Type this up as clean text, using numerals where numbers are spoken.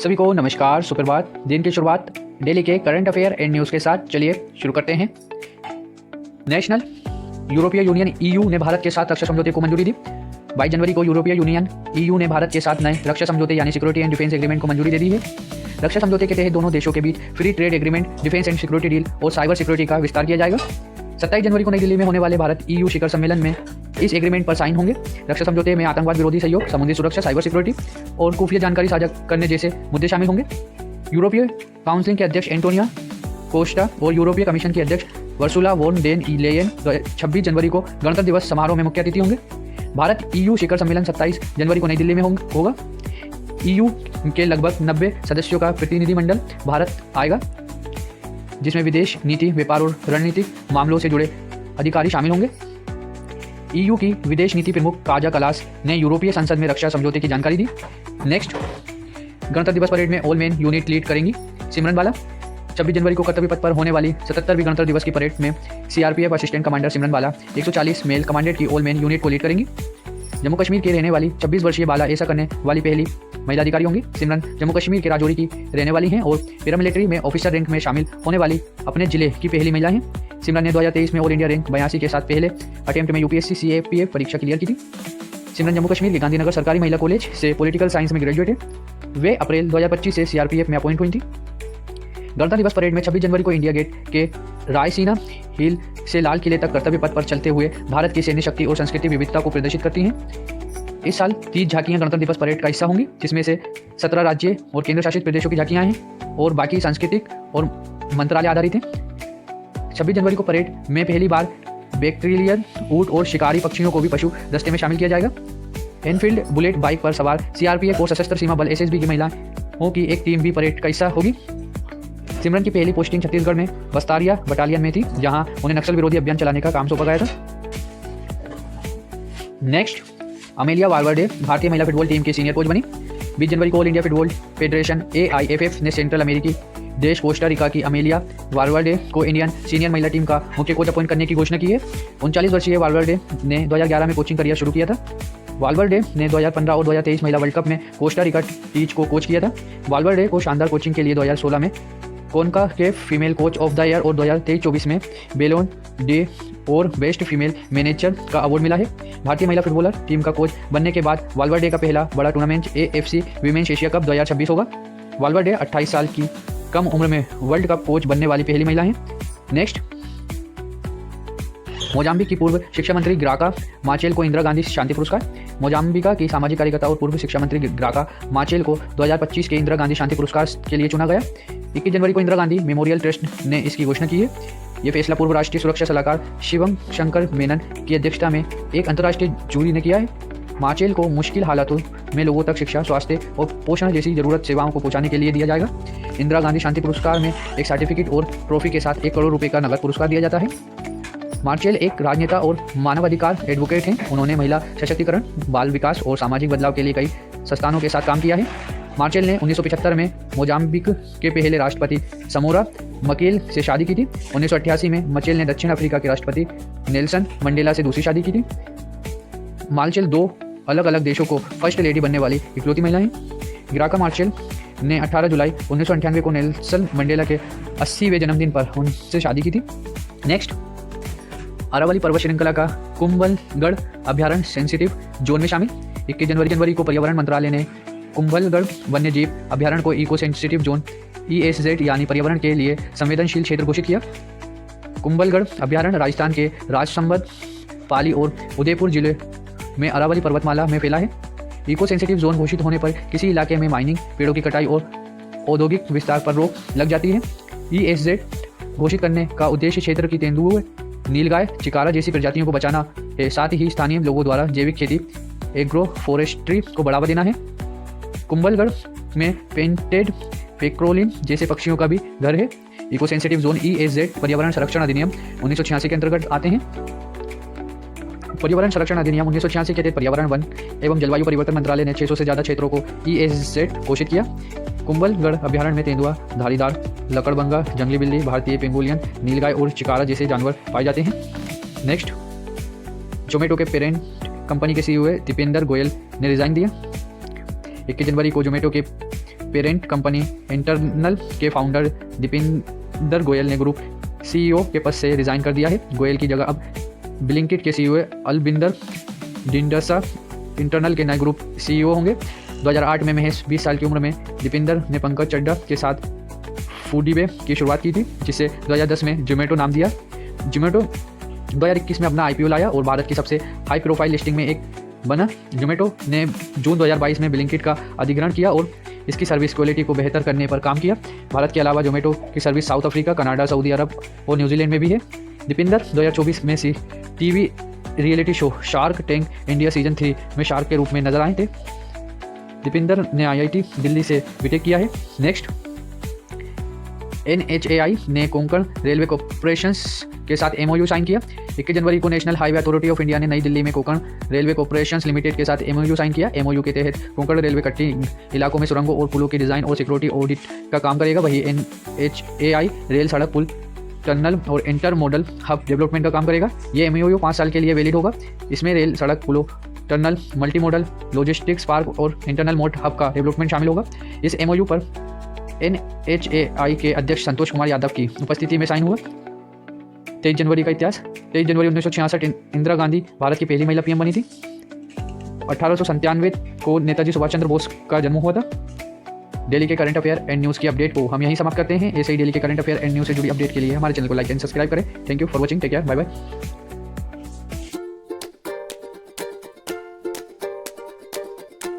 सभी को नमस्कार, सुप्रभात। दिन की शुरुआत डेली के करंट अफेयर एंड न्यूज़ के साथ चलिए शुरू करते हैं। नेशनल यूरोपीय यूनियन EU ने भारत के साथ रक्षा समझौते को मंजूरी दी। 22 जनवरी को यूरोपीय यूनियन EU ने भारत के साथ नए रक्षा समझौते यानी सिक्योरिटी एंड डिफेंस एग्रीमेंट को मंजूरी दे दी है। रक्षा समझौते के तहत दोनों देशों के बीच free trade agreement, defence and security deal और साइबर सिक्योरिटी का विस्तार किया जाएगा। 27 जनवरी को नई दिल्ली में होने वाले भारत EU शिखर सम्मेलन में इस एग्रीमेंट पर साइन होंगे। रक्षा समझौते में आतंकवाद विरोधी सहयोग, समुद्री सुरक्षा, साइबर सिक्योरिटी और खुफिया जानकारी साझा करने जैसे मुद्दे शामिल होंगे। यूरोपीय काउंसिल के अध्यक्ष एंटोनियो कोस्टा और यूरोपीय कमीशन की अध्यक्ष उर्सुला वॉन डेर लेयन 26 जनवरी को गणतंत्र दिवस समारोह में मुख्य अतिथि होंगे। भारत EU शिखर सम्मेलन 27 जनवरी को नई दिल्ली में होगा। EU के लगभग 90 सदस्यों का प्रतिनिधिमंडल भारत आएगा, जिसमें विदेश नीति, व्यापार और रणनीतिक मामलों से जुड़े अधिकारी शामिल होंगे। EU की विदेश नीति प्रमुख काजा कलास ने यूरोपीय संसद में रक्षा समझौते की जानकारी दी। नेक्स्ट, गणतंत्र दिवस परेड में ऑल मेन यूनिट लीड करेंगी सिमरन बाला। 26 जनवरी को कर्तव्य पथ पर होने वाली 77वीं गणतंत्र दिवस की परेड में CRPF असिस्टेंट कमांडर सिमरन बाला 140 मेल कमांडेड की ऑल मेन यूनिट को लीड करेंगी। जम्मू कश्मीर के रहने वाली 26 वर्षीय बाला ऐसा करने वाली पहली महिला अधिकारी होंगी। सिमरन जम्मू कश्मीर के राजौरी की रहने वाली हैं और पैरामिलिट्री में ऑफिसर रैंक में शामिल होने वाली अपने जिले की पहली महिला हैं। सिमरन ने 2023 में ऑल इंडिया रैंक 82 के साथ पहले अटेम्प्ट में UPSC CAPF परीक्षा क्लियर की थी। सिमरन जम्मू कश्मीर के गांधीनगर सरकारी महिला कॉलेज से पॉलिटिकल साइंस में ग्रेजुएट है। वे अप्रैल 2025 से CRPF में अपॉइंट हुई थी। गणतंत्र दिवस परेड में 26 जनवरी को इंडिया गेट के रायसीना हिल से लाल किले तक कर्तव्य पथ पर चलते हुए भारत की सैन्य शक्ति और सांस्कृतिक विविधता को प्रदर्शित करती हैं। इस साल 30 झांकियां गणतंत्र दिवस परेड का हिस्सा होंगी, जिसमें से 17 राज्य और केंद्र शासित प्रदेशों की झांकियां हैं और बाकी सांस्कृतिक और मंत्रालय आधारित हैं। 26 जनवरी को परेड में पहली बार बैक्टीरियल, ऊंट और शिकारी पक्षियों को भी पशु दस्ते में शामिल किया जाएगा। एनफील्ड बुलेट बाइक पर सवार CRPF और सशस्त्र सीमा बल SSB की महिलाओं की एक टीम भी परेड का हिस्सा होगी। सिमरन की पहली पोस्टिंग छत्तीसगढ़ में बस्तारिया बटालियन में थी, जहां उन्हें नक्सल विरोधी अभियान चलाने का काम सौंपा गया था। नेक्स्ट, अमेलिया वालवर्डे भारतीय महिला फुटबॉल टीम की सीनियर कोच बनी। 20 जनवरी को all India football federation AIFF ने सेंट्रल अमेरिकी देश कोस्टा रिका की अमेलिया वालवर्डे को इंडियन सीनियर महिला टीम का मुख्य कोच अपॉइंट करने की घोषणा की है। 39 वर्षीय वालवर्डे ने 2011 में कोचिंग करियर शुरू किया था। वालवर्डे ने 2015 और 2023 महिला वर्ल्ड कप में कोस्टा रिका टीच को कोच किया था। वालवर्डे को शानदार कोचिंग के लिए 2016 में कोनका के female coach of the year और 2023-24 में बेलोन डे और बेस्ट फीमेल मैनेजर का अवार्ड मिला है। भारतीय महिला फुटबॉलर टीम का कोच बनने के बाद वालवर्डे का पहला बड़ा tournament AFC women's Asia cup 2026 होगा। वालवर्डे 28 साल की कम उम्र में वर्ल्ड कप कोच बनने वाली पहली महिला हैं। नेक्स्ट, मोजाम्बिक की पूर्व शिक्षा मंत्री ग्राका माचेल को इंदिरा गांधी शांति पुरस्कार। मोजाम्बिका की सामाजिक कार्यकर्ता और पूर्व शिक्षा मंत्री ग्राका माचेल को 2025 के इंदिरा गांधी शांति पुरस्कार के लिए चुना गया। 21 जनवरी को इंदिरा गांधी मेमोरियल ट्रस्ट ने इसकी घोषणा की है। यह फैसला पूर्व राष्ट्रीय सुरक्षा सलाहकार शिवम शंकर मेनन की अध्यक्षता में एक अंतर्राष्ट्रीय जूरी ने किया है। माचेल को मुश्किल हालातों में लोगों तक शिक्षा, स्वास्थ्य और पोषण जैसी जरूरत सेवाओं को पहुंचाने के लिए दिया जाएगा। इंदिरा गांधी शांति पुरस्कार में एक सर्टिफिकेट और ट्रॉफी के साथ 1 करोड़ रुपए का नगद पुरस्कार दिया जाता है। मार्चेल एक राजनेता और मानवाधिकार एडवोकेट हैं। उन्होंने महिला सशक्तिकरण, बाल विकास और सामाजिक बदलाव के लिए कई संस्थानों के साथ काम किया है। मार्चेल ने 1975 में मोजाम्बिक के पहले राष्ट्रपति समोरा मकेल से शादी की थी। 1988 में माचेल ने दक्षिण अफ्रीका के राष्ट्रपति नेल्सन मंडेला से दूसरी शादी की थी। मार्चेल 2 अलग अलग देशों को फर्स्ट लेडी बनने वाली इकलौती महिला हैं। ग्राका मार्चेल ने 18 जुलाई 1998 को नेल्सन मंडेला के 80वें जन्मदिन पर उनसे शादी की थी। नेक्स्ट, अरावली पर्वत श्रृंखला का कुंभलगढ़ अभ्यारण्य सेंसिटिव जोन में शामिल। 21 जनवरी को पर्यावरण मंत्रालय ने कुंभलगढ़ वन्यजीव अभ्यारण्य को इको सेंसिटिव जोन ESZ यानी पर्यावरण के लिए संवेदनशील क्षेत्र घोषित किया। कुंभलगढ़ अभ्यारण्य राजस्थान के राजसमंद, पाली और उदयपुर जिले में अरावली पर्वतमाला में फैला है। इको सेंसिटिव जोन घोषित होने पर किसी इलाके में माइनिंग, पेड़ों की कटाई और औद्योगिक विस्तार पर रोक लग जाती है। ESZ घोषित करने का उद्देश्य क्षेत्र की तेंदुए, नीलगाय, चिकारा जैसी प्रजातियों को बचाना है। साथ ही स्थानीय लोगों द्वारा जैविक खेती, एग्रो फॉरेस्ट्री को बढ़ावा देना है। कुंभलगढ़ में पेंटेड पेक्रोलिन जैसे पक्षियों का भी घर है। इको सेंसिटिव जोन ESZ पर्यावरण संरक्षण अधिनियम 1986 के अंतर्गत आते हैं। पर्यावरण संरक्षण अधिनियम 1986 के तहत पर्यावरण, वन एवं जलवायु परिवर्तन मंत्रालय ने 600 से ज़्यादा क्षेत्रों को ESZ घोषित किया। कुंभलगढ़ अभ्यारण्य में तेंदुआ, धारीदार लकड़बंगा, जंगली बिल्ली, भारतीय पेंगोलियन, नीलगाय और चिकारा जैसे जानवर पाए जाते हैं। नेक्स्ट, जोमेटो के पेरेंट कंपनी के CEO दीपेंद्र गोयल ने रिजाइन दिया। 21 जनवरी को जोमेटो के पेरेंट कंपनी इंटरनल के फाउंडर दीपिंदर गोयल ने ग्रुप सीईओ के पद से रिजाइन कर दिया है। गोयल की जगह अब ब्लिंकिट के सीईओ अलबिंदर डिंडसा इंटरनल के नए ग्रुप सीईओ होंगे। 2008 में महज 20 साल की उम्र में दीपिंदर ने पंकज चड्ढा के साथ फूडीबे की शुरुआत की थी, जिसे 2010 में जोमेटो नाम दिया। जोमेटो 2021 में अपना IPO लाया और भारत की सबसे हाई प्रोफाइल लिस्टिंग में एक बना। जोमेटो ने जून 2022 में ब्लिंकिट का अधिग्रहण किया और इसकी सर्विस क्वालिटी को बेहतर करने पर काम किया। भारत के अलावा जोमेटो की सर्विस साउथ अफ्रीका, कनाडा, सऊदी अरब और न्यूजीलैंड में भी है। दीपिंदर 2024 में TV reality show Shark Tank India season 3 में शार्क के रूप में नजर आए थे। दीपिंदर ने IIT दिल्ली से बीटेक किया है। नेक्स्ट, NHAI ने कोंकण रेलवे कॉर्पोरेशन के साथ MOU साइन किया। 21 जनवरी को national highway authority of India ने नई दिल्ली में कोंकण रेलवे कॉर्पोरेशन लिमिटेड के साथ MOU साइन किया। MOU के तहत कोंकण रेलवे कट्टी इलाकों में सुरंगों और पुलों की डिज़ाइन और सिक्योरिटी ऑडिट का काम करेगा। वहीं NHAI रेल, सड़क, पुल, टनल और इंटर मॉडल हब डेवलपमेंट का काम करेगा। ये MOU 5 साल के लिए वैलिड होगा। इसमें रेल, सड़क, पुलों, tunnel, multi modal logistics park और इंटरनल मोड हब का डेवलपमेंट शामिल होगा। इस MOU पर NHAI के अध्यक्ष संतोष कुमार यादव की उपस्थिति में साइन हुआ। 23 जनवरी का इतिहास। 23 जनवरी 1966 इंदिरा गांधी भारत की पहली महिला PM बनी थी। 1897 को नेताजी सुभाष चंद्र बोस का जन्म हुआ था। दिल्ली के करंट अफेयर एंड न्यूज़ की अपडेट को हम यहीं समाप्त करते हैं। ऐसे ही दिल्ली के करंट अफेयर एंड न्यूज़ से जुड़ी अपडेट के लिए हमारे चैनल को लाइक एंड सब्सक्राइब करें। Thank you for watching. Take care. Bye bye.